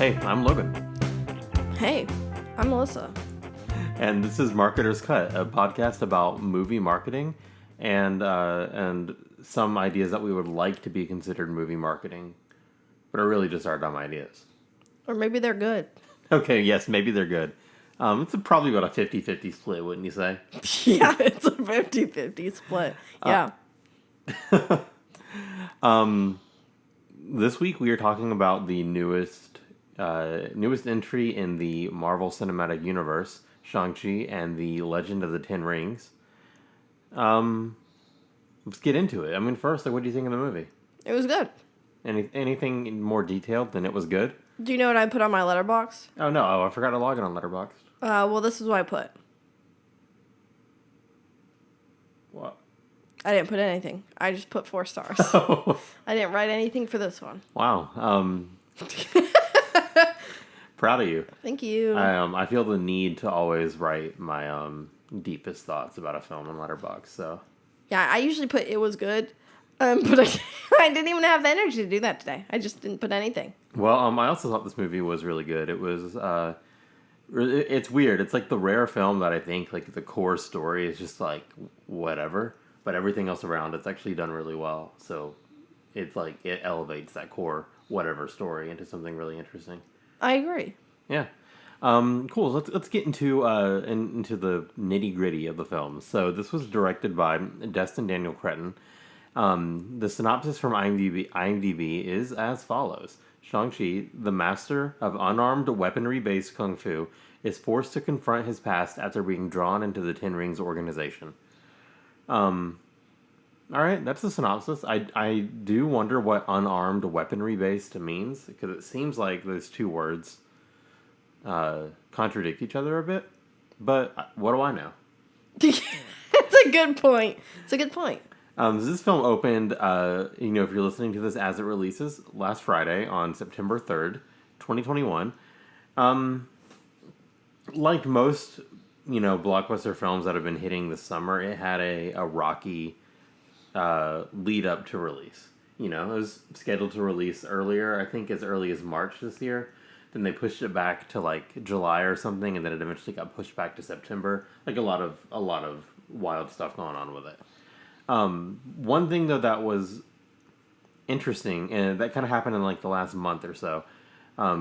Hey, I'm Logan. Hey, I'm Alyssa. And this is Marketer's Cut, a podcast about movie marketing and some ideas that we would like to be considered movie marketing, but are really just our dumb ideas. Or maybe they're good. Okay, yes, maybe they're good. It's probably about a 50-50 split, wouldn't you say? Yeah, it's a 50-50 split. Yeah. This week we are talking about the newest entry in the Marvel Cinematic Universe, Shang-Chi and the Legend of the Ten Rings. Let's get into it. I mean, first, what do you think of the movie? It was good. Anything more detailed than it was good? Do you know what I put on my letterbox? Oh, no. Oh, I forgot to log in on Letterboxd. Well, this is what I put. What? I didn't put anything. I just put 4 stars. Oh. I didn't write anything for this one. Wow. Proud of you. Thank you. I feel the need to always write my deepest thoughts about a film on Letterboxd. So Yeah, I usually put it was good, but I didn't even have the energy to do that today. I just didn't put anything. well, I also thought this movie was really good. It was it's weird. It's like the rare film that I think like the core story is just like whatever, but everything else around it's actually done really well. So it's like it elevates that core whatever story into something really interesting. I agree. Yeah. Cool. Let's get into the nitty gritty of the film. So this was directed by Destin Daniel Cretton. The synopsis from IMDb is as follows: Shang-Chi, the master of unarmed weaponry-based kung fu, is forced to confront his past after being drawn into the Ten Rings organization. All right, that's the synopsis. I do wonder what unarmed weaponry-based means, because it seems like those two words contradict each other a bit. But what do I know? It's a good point. It's a good point. This film opened, if you're listening to this as it releases, last Friday on September 3rd, 2021. Like most, blockbuster films that have been hitting this summer, it had a rocky lead up to release. It was scheduled to release earlier, I think as early as March this year. Then they pushed it back to like July or something, and then it eventually got pushed back to September. Like a lot of wild stuff going on with it. One thing though that was interesting, and that kind of happened in like the last month or so,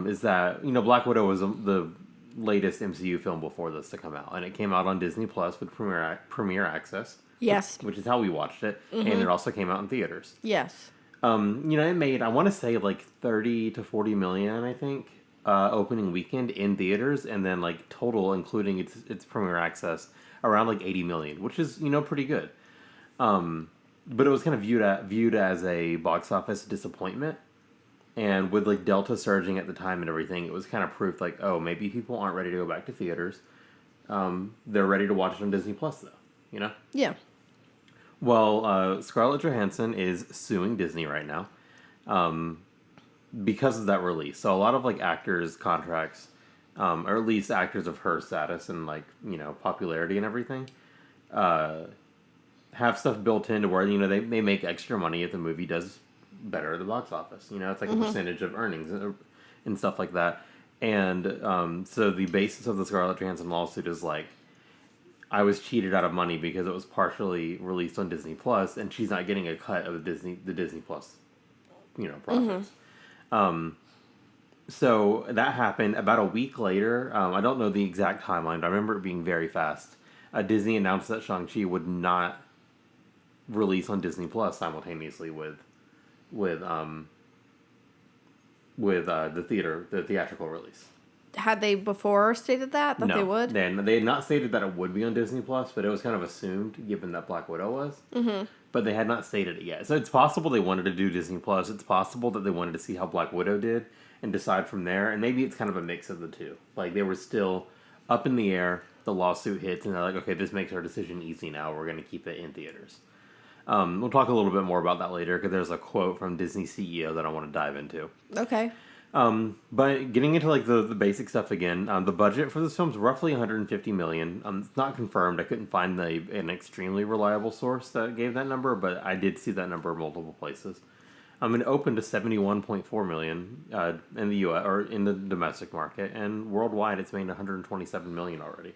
is that Black Widow was the latest MCU film before this to come out, and it came out on Disney Plus with Premiere Access. Yes. Which is how we watched it, and it also came out in theaters. Yes. It made, I want to say, like 30 to 40 million, I think, opening weekend in theaters, and then like total, including its Premiere Access, around like 80 million, which is pretty good. But it was kind of viewed as a box office disappointment, and with like Delta surging at the time and everything, it was kind of proof like, oh, maybe people aren't ready to go back to theaters. They're ready to watch it on Disney Plus though. Yeah. Well, Scarlett Johansson is suing Disney right now because of that release. So a lot of like actors' contracts, or at least actors of her status and like popularity and everything, have stuff built into where they make extra money if the movie does better at the box office. It's like a percentage of earnings and stuff like that. And so the basis of the Scarlett Johansson lawsuit is like, I was cheated out of money because it was partially released on Disney Plus, and she's not getting a cut of the Disney Plus, profits. So that happened about a week later. I don't know the exact timeline, but I remember it being very fast. Disney announced that Shang-Chi would not release on Disney Plus simultaneously with the theatrical release. Had they before stated that No, they would? They had not stated that it would be on Disney Plus, but it was kind of assumed given that Black Widow was. Mm-hmm. But they had not stated it yet. So it's possible they wanted to do Disney Plus. It's possible that they wanted to see how Black Widow did and decide from there. And maybe it's kind of a mix of the two. Like they were still up in the air. The lawsuit hits, and they're like, okay, this makes our decision easy now. We're going to keep it in theaters. We'll talk a little bit more about that later because there's a quote from Disney CEO that I want to dive into. Okay. But getting into like the basic stuff again, the budget for this film is roughly $150 million. It's not confirmed. I couldn't find an extremely reliable source that gave that number, but I did see that number in multiple places. It opened to 71.4 million in the U.S. or in the domestic market, and worldwide it's made 127 million already.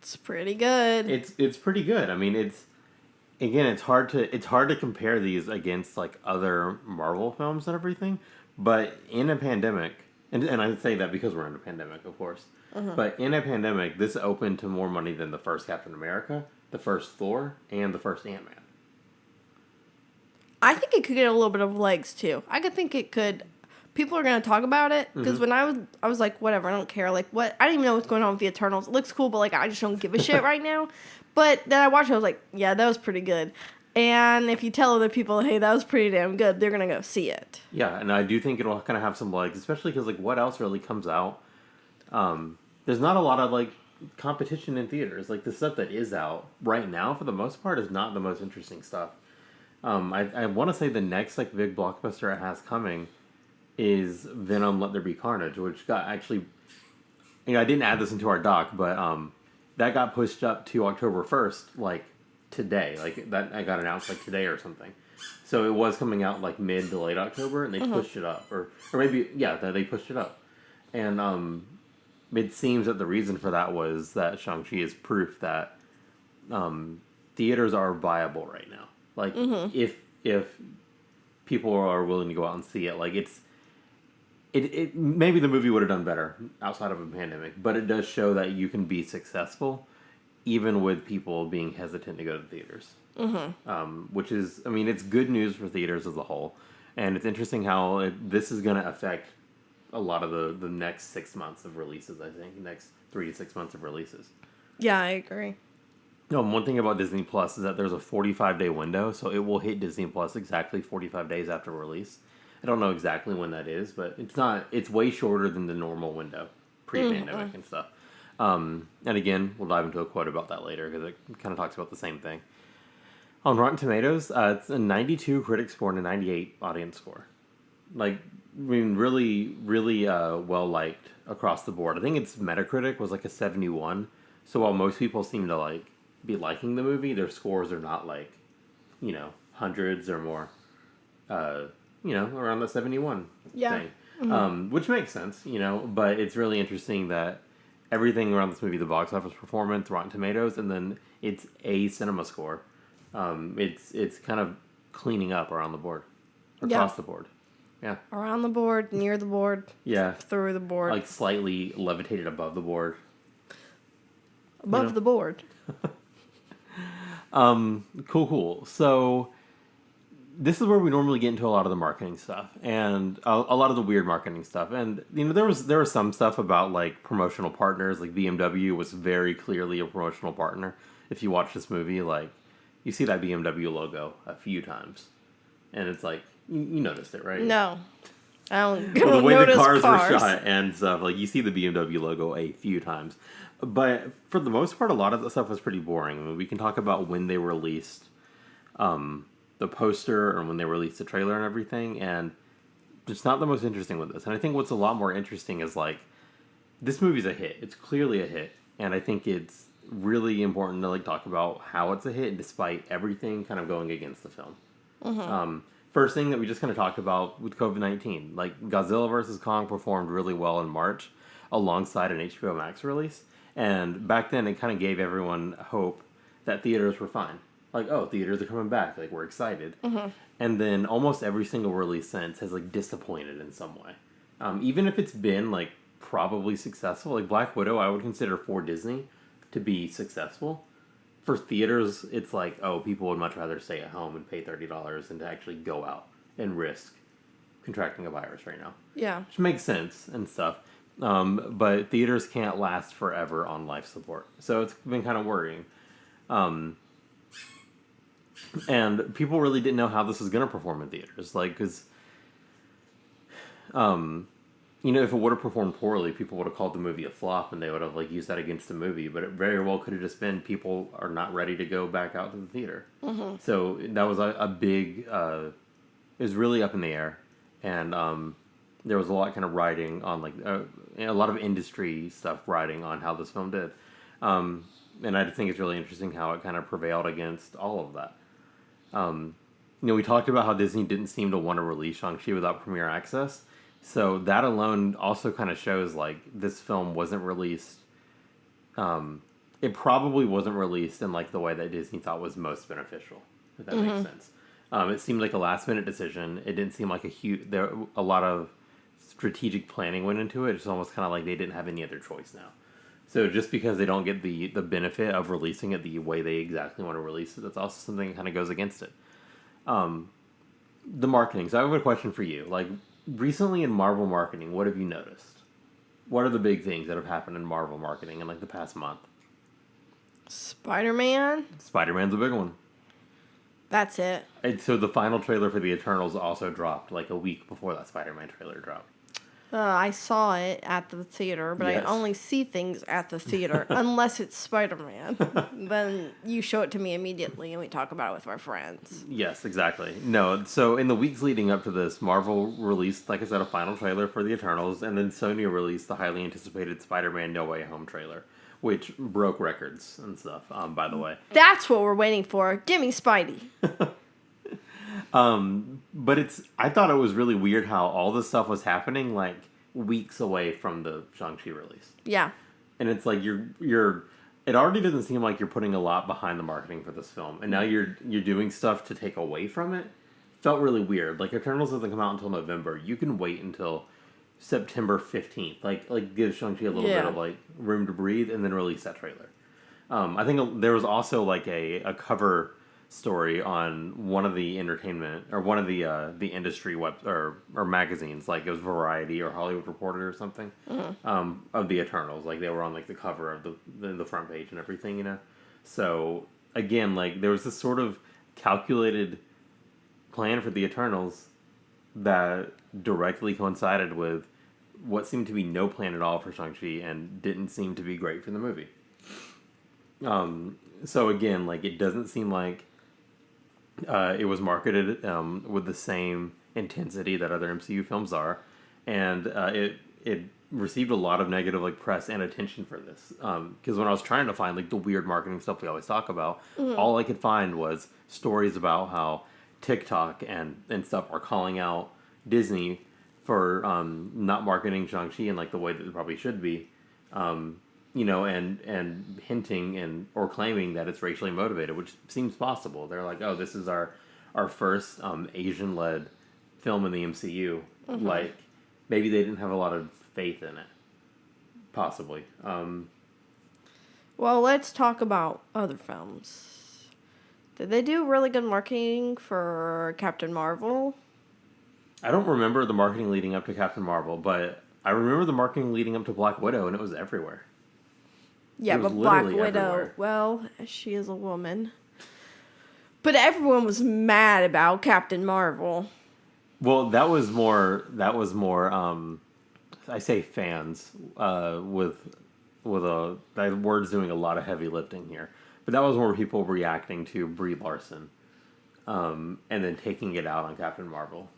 It's pretty good. It's pretty good. I mean, it's hard to compare these against like other Marvel films and everything, but in a pandemic, and I say that because we're in a pandemic, of course. But in a pandemic, this opened to more money than the first Captain America, the first Thor, and the first Ant-Man. I think it could get a little bit of legs too. I could think it could. People are gonna talk about it because when I was like, whatever, I don't care. Like, what? I don't even know what's going on with the Eternals. It looks cool, but like, I just don't give a shit right now. But then I watched it. I was like, yeah, that was pretty good. And if you tell other people, hey, that was pretty damn good, they're gonna go see it. Yeah, and I do think it'll kind of have some legs, especially because like, what else really comes out? There's not a lot of like competition in theaters. Like the stuff that is out right now, for the most part, is not the most interesting stuff. I want to say the next like big blockbuster it has coming is Venom: Let There Be Carnage, which got actually, I didn't add this into our doc, but that got pushed up to October 1st, like today, like that got announced like today or something. So it was coming out like mid to late October, and they pushed it up, or maybe they pushed it up, and it seems that the reason for that was that Shang-Chi is proof that theaters are viable right now. Like, if people are willing to go out and see it, like it maybe the movie would have done better outside of a pandemic, but it does show that you can be successful even with people being hesitant to go to theaters. Which is, it's good news for theaters as a whole, and it's interesting how this is going to affect a lot of the next 6 months of releases. I think next 3 to 6 months of releases. Yeah, I agree. No, one thing about Disney Plus is that there's a 45-day window, so it will hit Disney Plus exactly 45 days after release. I don't know exactly when that is, but it's way shorter than the normal window, pre-pandemic and stuff. And again, we'll dive into a quote about that later, because it kind of talks about the same thing. On Rotten Tomatoes, it's a 92 critic score and a 98 audience score. Like, really, really well-liked across the board. I think its Metacritic was like a 71, so while most people seem to like be liking the movie, their scores are not like, hundreds or more, around the 71 thing. Which makes sense, but it's really interesting that everything around this movie, the box office performance, Rotten Tomatoes, and then it's a cinema score. It's kind of cleaning up around the board, across the board. Yeah. Around the board, near the board. Yeah. Through the board. Like slightly levitated above the board. Above the board. Cool. So this is where we normally get into a lot of the marketing stuff and a lot of the weird marketing stuff. And there was some stuff about like promotional partners. Like BMW was very clearly a promotional partner. If you watch this movie, like you see that BMW logo a few times, and it's like you noticed it, right? No, I don't. Well, the way notice the cars were shot and stuff, like you see the BMW logo a few times. But for the most part, a lot of the stuff was pretty boring. We can talk about when they released the poster or when they released the trailer and everything, and it's not the most interesting with this. And I think what's a lot more interesting is, like, this movie's a hit. It's clearly a hit, and I think it's really important to, like, talk about how it's a hit despite everything kind of going against the film. First thing that we just kind of talked about with COVID-19, like, Godzilla vs. Kong performed really well in March alongside an HBO Max release. And back then, it kind of gave everyone hope that theaters were fine. Like, oh, theaters are coming back. Like, we're excited. And then almost every single release since has, like, disappointed in some way. Even if it's been, like, probably successful. Like, Black Widow, I would consider for Disney to be successful. For theaters, it's like, oh, people would much rather stay at home and pay $30 than to actually go out and risk contracting a virus right now. Yeah. Which makes sense and stuff. But theaters can't last forever on life support. So it's been kind of worrying. And people really didn't know how this was going to perform in theaters. Like, because, if it would have performed poorly, people would have called the movie a flop and they would have, like, used that against the movie. But it very well could have just been people are not ready to go back out to the theater. So that was a big, it was really up in the air. And, there was a lot kind of riding on, like, a lot of industry stuff riding on how this film did. And I think it's really interesting how it kind of prevailed against all of that. we talked about how Disney didn't seem to want to release Shang-Chi without premiere access. So that alone also kind of shows, like, this film wasn't released. It probably wasn't released in, like, the way that Disney thought was most beneficial, if that makes sense. It seemed like a last-minute decision. It didn't seem like a lot of strategic planning went into it. It's almost kind of like they didn't have any other choice now. So just because they don't get the benefit of releasing it the way they exactly want to release it, that's also something that kind of goes against it. The marketing. So I have a question for you. Like, recently in Marvel marketing, what have you noticed? What are the big things that have happened in Marvel marketing in, like, the past month? Spider-Man. Spider-Man's a big one. That's it. And so the final trailer for the Eternals also dropped, like, a week before that Spider-Man trailer dropped. I saw it at the theater, but Yes. I only see things at the theater unless it's Spider-Man. Then you show it to me immediately and we talk about it with my friends. Yes, exactly. No, so in the weeks leading up to this, Marvel released, like I said, a final trailer for the Eternals, and then Sony released the highly anticipated Spider-Man No Way Home trailer, which broke records and stuff, by the way. That's what we're waiting for. Give me Spidey. But I thought it was really weird how all this stuff was happening, like, weeks away from the Shang-Chi release. Yeah. And it's like it already doesn't seem like you're putting a lot behind the marketing for this film, and now you're doing stuff to take away from it. Felt really weird. Like, Eternals doesn't come out until November. You can wait until September 15th. Like give Shang-Chi a little bit of, like, room to breathe, and then release that trailer. I think there was also, like, a cover story on one of the entertainment or one of the industry web or magazines, like it was Variety or Hollywood Reporter or something, of the Eternals. Like, they were on, like, the cover of the front page and everything, you know. So again, like, there was this sort of calculated plan for the Eternals that directly coincided with what seemed to be no plan at all for Shang-Chi and didn't seem to be great for the movie. So again, like, it doesn't seem like it was marketed with the same intensity that other MCU films are, and it received a lot of negative, like, press and attention for this. Because when I was trying to find, like, the weird marketing stuff we always talk about, all I could find was stories about how TikTok and stuff are calling out Disney for not marketing Shang-Chi in, like, the way that it probably should be. You know, and hinting or claiming that it's racially motivated, which seems possible. They're like, oh, this is our first Asian-led film in the MCU. Like, maybe they didn't have a lot of faith in it. Possibly. Well, let's talk about other films. Did they do really good marketing for Captain Marvel? I don't remember the marketing leading up to Captain Marvel, but I remember the marketing leading up to Black Widow, and it was everywhere. Yeah, but Black Widow, everywhere. well, she is a woman. But everyone was mad about Captain Marvel. Well, that was more. I say fans with that word's doing a lot of heavy lifting here, but that was more people reacting to Brie Larson, and then taking it out on Captain Marvel.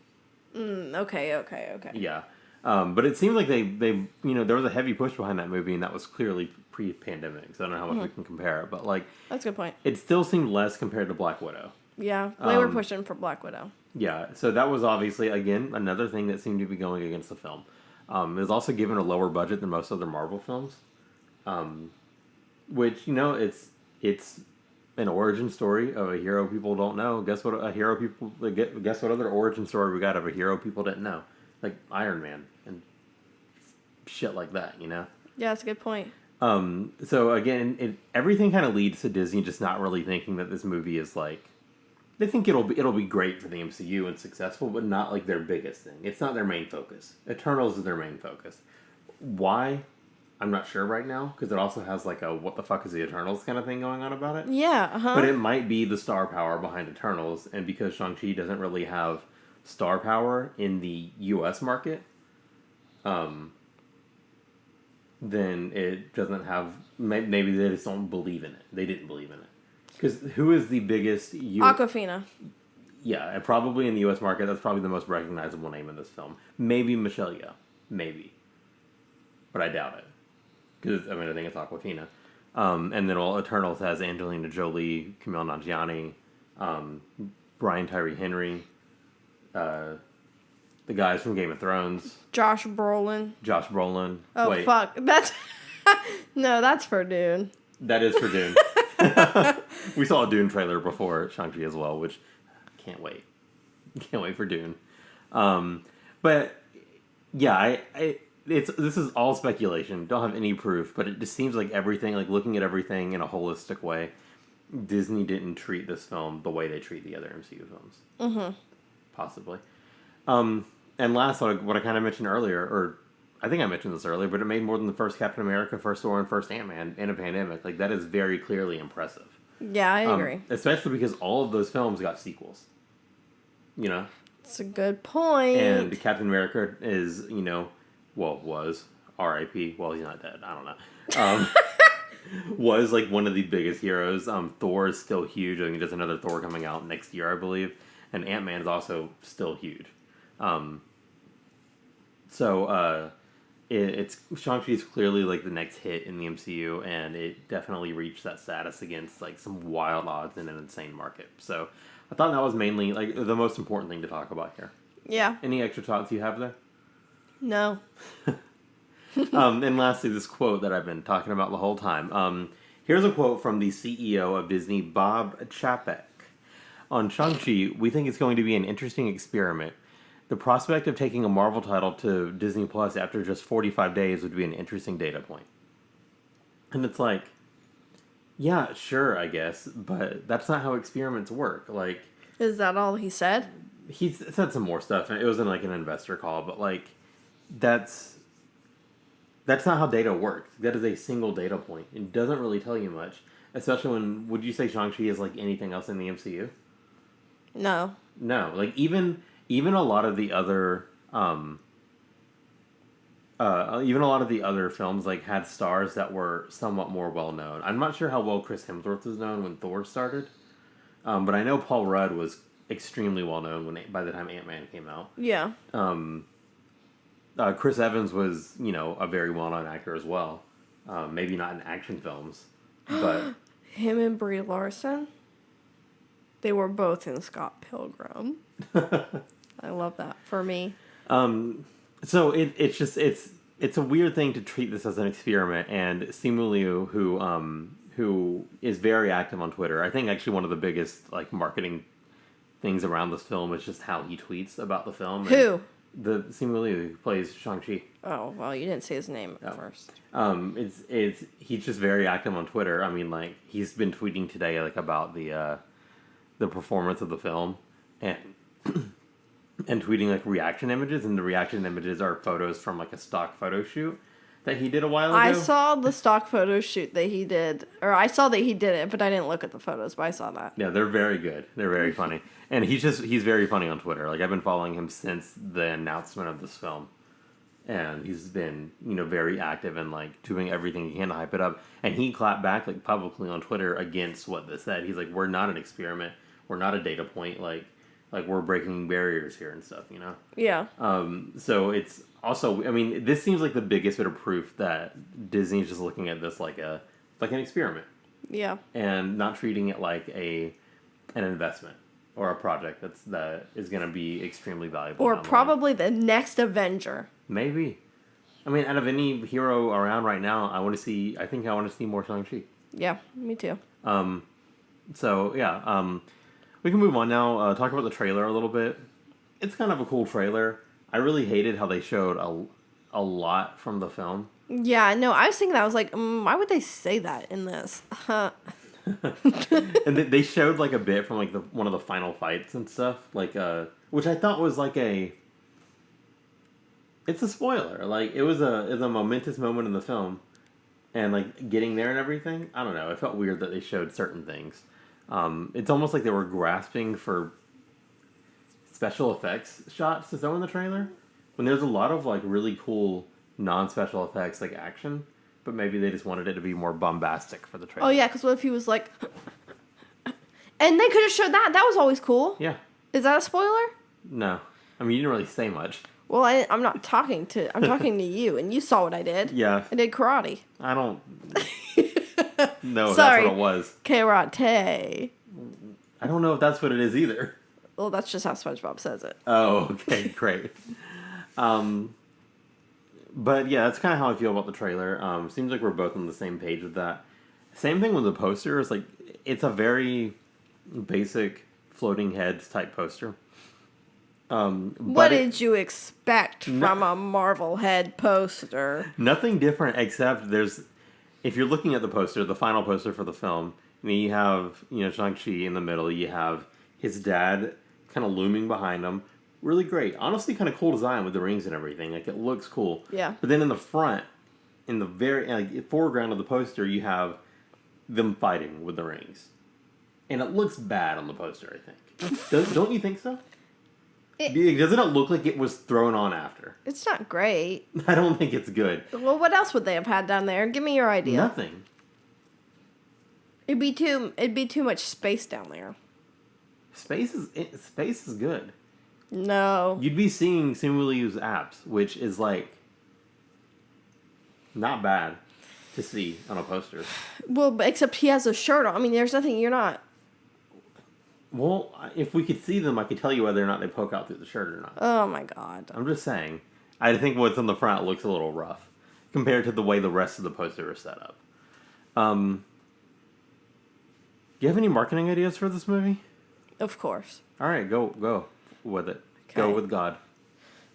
Okay. Yeah. But it seemed like they there was a heavy push behind that movie, and that was clearly pre-pandemic, so I don't know how much we can compare it, but, like, That's a good point. it still seemed less compared to Black Widow. Yeah, they were pushing for Black Widow. Yeah, so that was obviously, again, another thing that seemed to be going against the film. It was also given a lower budget than most other Marvel films, which, you know, it's an origin story of a hero people don't know. Guess what other origin story we got of a hero people didn't know? Like Iron Man and shit like that, you know? Yeah, that's a good point. So again, everything kind of leads to Disney just not really thinking that this movie is, like, they think it'll be great for the MCU and successful, but not, like, their biggest thing. It's not their main focus. Eternals is their main focus. Why? I'm not sure right now, because it also has, like, a what the fuck is the Eternals kind of thing going on about it. Yeah, But it might be the star power behind Eternals, and because Shang-Chi doesn't really have star power in the U.S. market, then it doesn't have... Maybe they just don't believe in it. They didn't believe in it. Because who is the biggest... Awkwafina. Yeah, and probably in the U.S. market, that's probably the most recognizable name in this film. Maybe Michelle Yeoh. Maybe. But I doubt it. Because, I mean, I think it's Awkwafina. And then, Eternals has Angelina Jolie, Kumail Nanjiani, Brian Tyree Henry, the guys from Game of Thrones, Josh Brolin. Oh, wait. Fuck. That's... No, that's for Dune. That is for Dune. We saw a Dune trailer before Shang-Chi as well, which can't wait. Can't wait for Dune. But yeah, this is all speculation. Don't have any proof, but it just seems like everything, like looking at everything in a holistic way, Disney didn't treat this film the way they treat the other MCU films. Mm-hmm. Possibly. And last, what I kind of mentioned earlier, or I think I mentioned this earlier, but it made more than the first Captain America, first Thor, and first Ant-Man in a pandemic. Like, that is very clearly impressive. Yeah, I agree. Especially because all of those films got sequels. You know? It's a good point. And Captain America is, was R.I.P. Well, he's not dead. I don't know. Was like one of the biggest heroes. Thor is still huge. I think there's another Thor coming out next year, I believe. And Ant-Man is also still huge. It's Shang-Chi is clearly like the next hit in the MCU, and it definitely reached that status against like some wild odds in an insane market. So I thought that was mainly like the most important thing to talk about here. Yeah. Any extra thoughts you have there? No. And lastly, this quote that I've been talking about the whole time. Here's a quote from the CEO of Disney, Bob Chapek. On Shang-Chi, we think it's going to be an interesting experiment. The prospect of taking a Marvel title to Disney Plus after just 45 days would be an interesting data point. And it's like, yeah, sure, I guess, but that's not how experiments work. Like, is that all he said? He said some more stuff, and it was in like an investor call, but like, that's not how data works. That is a single data point. It doesn't really tell you much, especially when, would you say Shang-Chi is like anything else in the MCU? No. No, like even a lot of the other films like had stars that were somewhat more well known. I'm not sure how well Chris Hemsworth was known when Thor started, but I know Paul Rudd was extremely well known by the time Ant-Man came out. Yeah. Chris Evans was a very well known actor as well. Maybe not in action films, but him and Brie Larson. They were both in Scott Pilgrim. I love that for me. So it's a weird thing to treat this as an experiment, and Simu Liu, who is very active on Twitter, I think actually one of the biggest like marketing things around this film is just how he tweets about the film. Who? The Simu Liu who plays Shang-Chi. Oh, well, you didn't say his name at first. He's just very active on Twitter. I mean, like, he's been tweeting today like about the performance of the film, and tweeting like reaction images, and the reaction images are photos from like a stock photo shoot that he did a while ago. I saw the stock photo shoot that he did, or I saw that he did it, but I didn't look at the photos, but I saw that. Yeah, they're very good. They're very funny. And he's very funny on Twitter. Like, I've been following him since the announcement of this film. And he's been, very active and like doing everything he can to hype it up. And he clapped back like publicly on Twitter against what this said. He's like, we're not an experiment. We're not a data point. Like we're breaking barriers here and stuff, Yeah. So it's also, I mean, this seems like the biggest bit of proof that Disney's just looking at this like an experiment. Yeah. And not treating it like an investment or a project that is going to be extremely valuable. Or probably the next Avenger. Maybe. I mean, out of any hero around right now, I want to see more Shang-Chi. Yeah, me too. So yeah, we can move on now. Talk about the trailer a little bit. It's kind of a cool trailer. I really hated how they showed a lot from the film. Yeah, no, I was thinking that. I was like, why would they say that in this? And they showed like a bit from like one of the final fights and stuff, like which I thought was like it's a spoiler. Like it was a momentous moment in the film, and like getting there and everything. I don't know. It felt weird that they showed certain things. It's almost like they were grasping for special effects shots to show in the trailer, when there's a lot of like really cool non-special effects like action, but maybe they just wanted it to be more bombastic for the trailer. Oh yeah, because what if he was like, and they could have showed that. That was always cool. Yeah. Is that a spoiler? No, I mean you didn't really say much. Well, I'm not talking to. I'm talking to you, and you saw what I did. Yeah. I did karate. I don't. No, Sorry. that's what it was. Karate. I don't know if that's what it is either. Well, that's just how SpongeBob says it. Oh, okay, great. But yeah, that's kind of how I feel about the trailer. Seems like we're both on the same page with that. Same thing with the poster. It's like it's a very basic floating heads type poster. What did you expect from a Marvel head poster? Nothing different except if you're looking at the poster, the final poster for the film, I mean, you have, Shang-Chi in the middle, you have his dad kind of looming behind him. Really great. Honestly, kind of cool design with the rings and everything. Like, it looks cool. Yeah. But then in the front, in the very foreground of the poster, you have them fighting with the rings. And it looks bad on the poster, I think. Don't you think so? Doesn't it look like it was thrown on after? It's not great. I don't think it's good. Well, what else would they have had down there? Give me your idea. Nothing. It'd be too much space down there. Space is good. No. You'd be seeing Simu Liu's abs, which is like not bad to see on a poster. Well, except he has a shirt on. I mean, there's nothing you're not. Well, if we could see them, I could tell you whether or not they poke out through the shirt or not. Oh my god. I'm just saying. I think what's on the front looks a little rough compared to the way the rest of the poster is set up. Do you have any marketing ideas for this movie? Of course. All right, go with it. Okay. Go with God.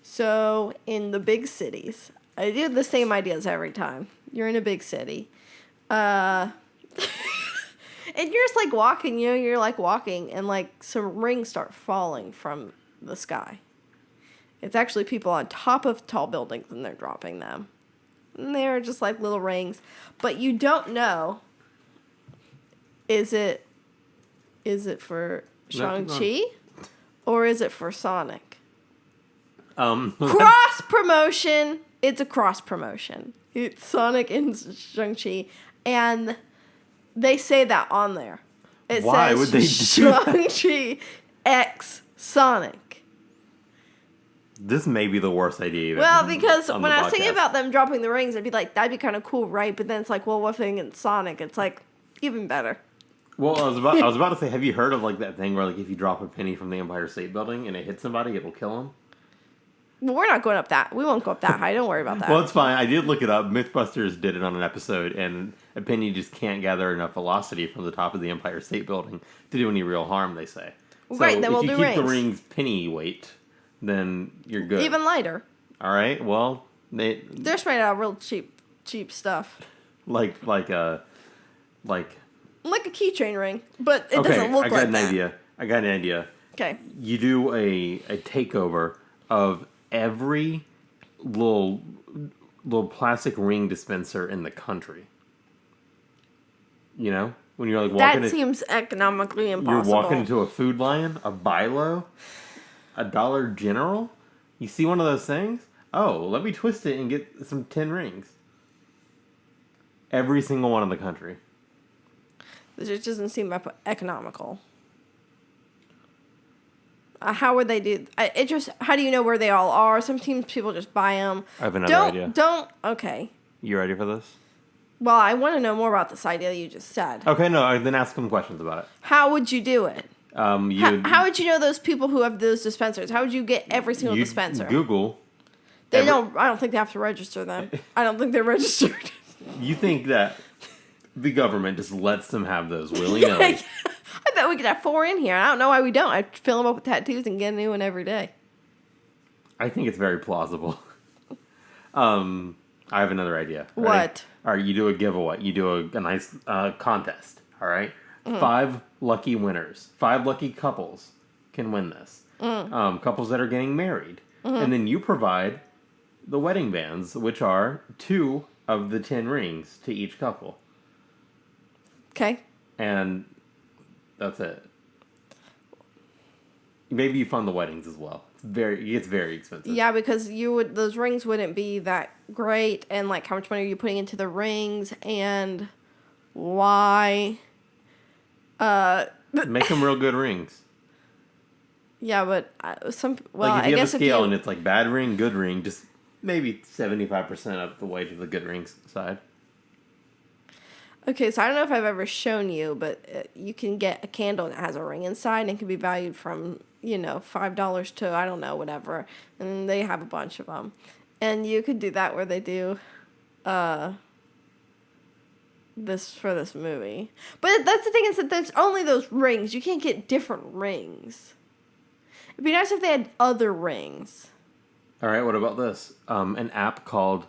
So, in the big cities, I do the same ideas every time. You're in a big city. And you're just like walking, you're like walking, and like some rings start falling from the sky. It's actually people on top of tall buildings and they're dropping them. And they're just like little rings. But you don't know, is it for Shang-Chi or is it for Sonic? Cross promotion. It's a cross promotion. It's Sonic and Shang-Chi. And they say that on there. Why would they do that? Shang-Chi X Sonic. This may be the worst idea. Well, because when I was thinking about them dropping the rings, I'd be like, that'd be kind of cool, right? But then it's like, well, what thing in Sonic? It's like, even better. Well, I was about to say, have you heard of like that thing where like if you drop a penny from the Empire State Building and it hits somebody, it will kill them? Well, we're not going up that. We won't go up that high. Don't worry about that. Well, it's fine. I did look it up. Mythbusters did it on an episode, and a penny just can't gather enough velocity from the top of the Empire State Building to do any real harm, they say. So right, then we'll do rings. If you keep the rings penny weight, then you're good. Even lighter. All right. Well, they're made out of real cheap stuff. Like a keychain ring, but it doesn't look like that. I got an idea. Okay. You do a takeover of every little plastic ring dispenser in the country. You know? When you're like walking... That seems economically impossible. You're walking into a Food Lion, a Bi-Lo, a Dollar General. You see one of those things? Oh, let me twist it and get some 10 rings. Every single one in the country. This just doesn't seem economical. How would they do? How do you know where they all are? Sometimes people just buy them. I have another idea. Okay. You ready for this? Well, I want to know more about this idea you just said. Okay, no, then ask them questions about it. How would you do it? How would you know those people who have those dispensers? How would you get every single dispenser? Google. I don't think they have to register them. I don't think they're registered. You think that the government just lets them have those willy-nilly? I bet we could have 4 in here. I don't know why we don't. I fill them up with tattoos and get a new one every day. I think it's very plausible. I have another idea. Ready? What? All right, you do a giveaway. You do a nice contest. All right? Mm-hmm. 5 lucky winners. 5 lucky couples can win this. Mm. Couples that are getting married. Mm-hmm. And then you provide the wedding bands, which are 2 of the 10 rings to each couple. Okay. And that's it. Maybe you fund the weddings as well. It gets very expensive. Yeah, because those rings wouldn't be that great, and like how much money are you putting into the rings, and why? Make them real good rings. Yeah, but if you have a scale and it's like bad ring, good ring, just maybe 75% of the way to the good rings side. Okay, so I don't know if I've ever shown you, but you can get a candle that has a ring inside and it can be valued from $5 to, I don't know, whatever. And they have a bunch of them. And you could do that where they do this movie. But that's the thing, is that there's only those rings. You can't get different rings. It'd be nice if they had other rings. All right, what about this? An app called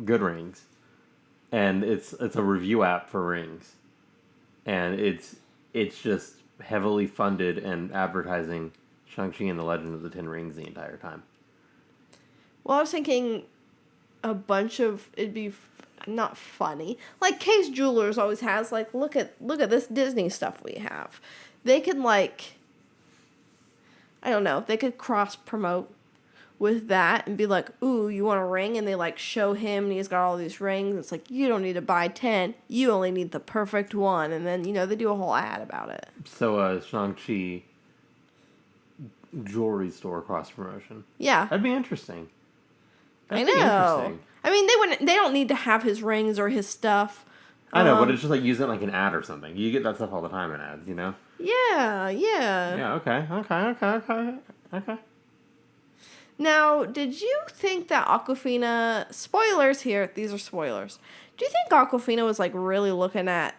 Good Rings. And it's a review app for rings. And it's just heavily funded and advertising Shang-Chi and the Legend of the Ten Rings the entire time. Well, I was thinking it'd be not funny. Like Case Jewelers always has, like, look at this Disney stuff we have. They could, like, I don't know, they could cross promote with that and be like, ooh, you want a ring? And they, like, show him and he's got all these rings. It's like, you don't need to buy 10. You only need the perfect one. And then, they do a whole ad about it. So, Shang-Chi jewelry store cross promotion. Yeah. That'd be interesting. I know. I mean, they don't need to have his rings or his stuff. I know, but it's just like use it like an ad or something. You get that stuff all the time in ads, Yeah. Yeah, okay. Now, did you think that Awkwafina... Spoilers here. These are spoilers. Do you think Awkwafina was, like, really looking at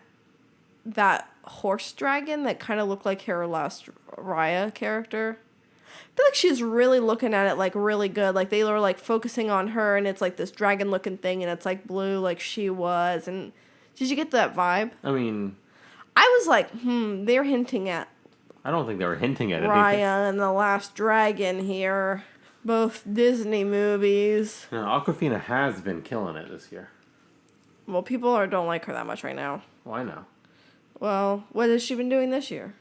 that horse dragon that kind of looked like her last Raya character? I feel like she's really looking at it, like, really good. Like, they were, like, focusing on her, and it's, like, this dragon-looking thing, and it's, like, blue like she was. And did you get that vibe? I mean... I was like, they're hinting at... I don't think they were hinting at anything. Raya and the Last Dragon here. Both Disney movies. Now, Awkwafina has been killing it this year. Well, people don't like her that much right now. Well, I know. Well, what has she been doing this year?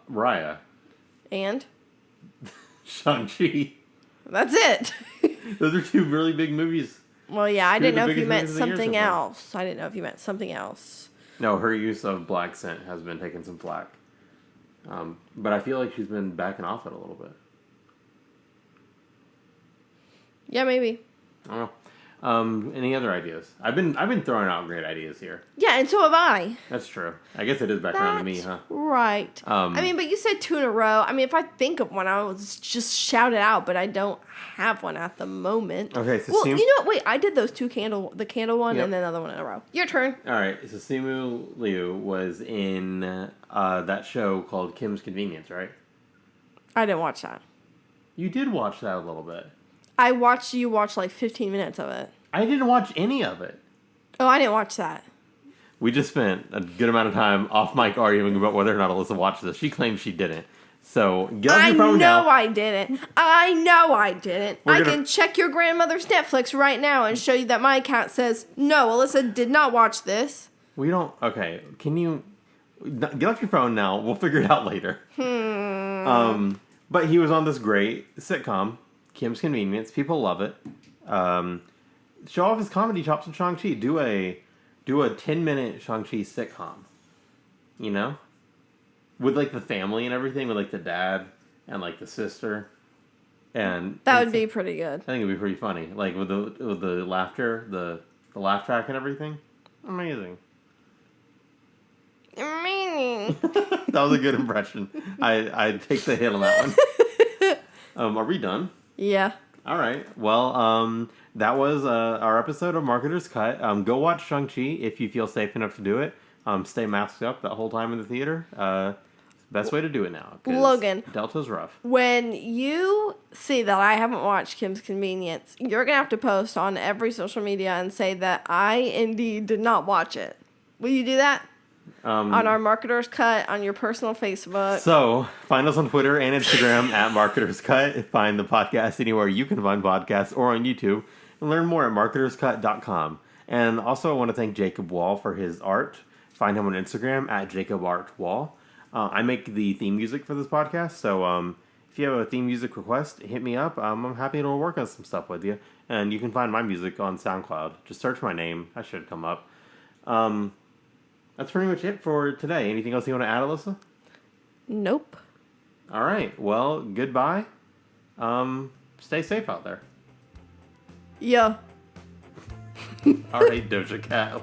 Raya. And? Shang-Chi. That's it. Those are two really big movies. Well, yeah, I didn't know if you meant movies of the year so something far. else. I didn't know if you meant something else. No, her use of black scent has been taking some flack. But I feel like she's been backing off it a little bit. Yeah, maybe. I don't know. Any other ideas? I've been throwing out great ideas here. Yeah, and so have I. That's true. I guess it is back around to me, huh? Right. I mean, but you said two in a row. I mean, if I think of one, I will just shout it out, but I don't have one at the moment. Okay, so well, you know what? Wait, I did those the candle one, Yep. and then another one in a row. Your turn. All right, so Simu Liu was in that show called Kim's Convenience, right? I didn't watch that. You did watch that a little bit. I watched you watch like 15 minutes of it. I didn't watch any of it. Oh, I didn't watch that. We just spent a good amount of time off mic arguing about whether or not Alyssa watched this. She claims she didn't. So get off your phone now. I know I didn't. I can check your grandmother's Netflix right now and show you that my account says, no, Alyssa did not watch this. We don't... Okay, can you... Get off your phone now. We'll figure it out later. But he was on this great sitcom, Kim's Convenience. People love it. Show off his comedy chops with Shang-Chi. Do a 10-minute Shang-Chi sitcom. You know? With, like, the family and everything. With, like, the dad and, like, the sister. And that would be pretty good. I think it'd be pretty funny. Like, with the laughter, the laugh track and everything. Amazing. That was a good impression. I take the hit on that one. Are we done? Yeah. All right. Well, that was our episode of Marketer's Cut. Go watch Shang-Chi if you feel safe enough to do it. Stay masked up that whole time in the theater. Best way to do it now. Logan. Delta's rough. When you see that I haven't watched Kim's Convenience, you're going to have to post on every social media and say that I indeed did not watch it. Will you do that? On our Marketer's Cut, on your personal Facebook. So, find us on Twitter and Instagram at Marketer's Cut. Find the podcast anywhere you can find podcasts or on YouTube. And learn more at marketerscut.com. And also, I want to thank Jacob Wall for his art. Find him on Instagram at jacobartwall. I make the theme music for this podcast, so if you have a theme music request, hit me up. I'm happy to work on some stuff with you. And you can find my music on SoundCloud. Just search my name. That should come up. That's pretty much it for today. Anything else you want to add, Alyssa? Nope. All right. Well, goodbye. Stay safe out there. Yeah. All right, Doja Cat.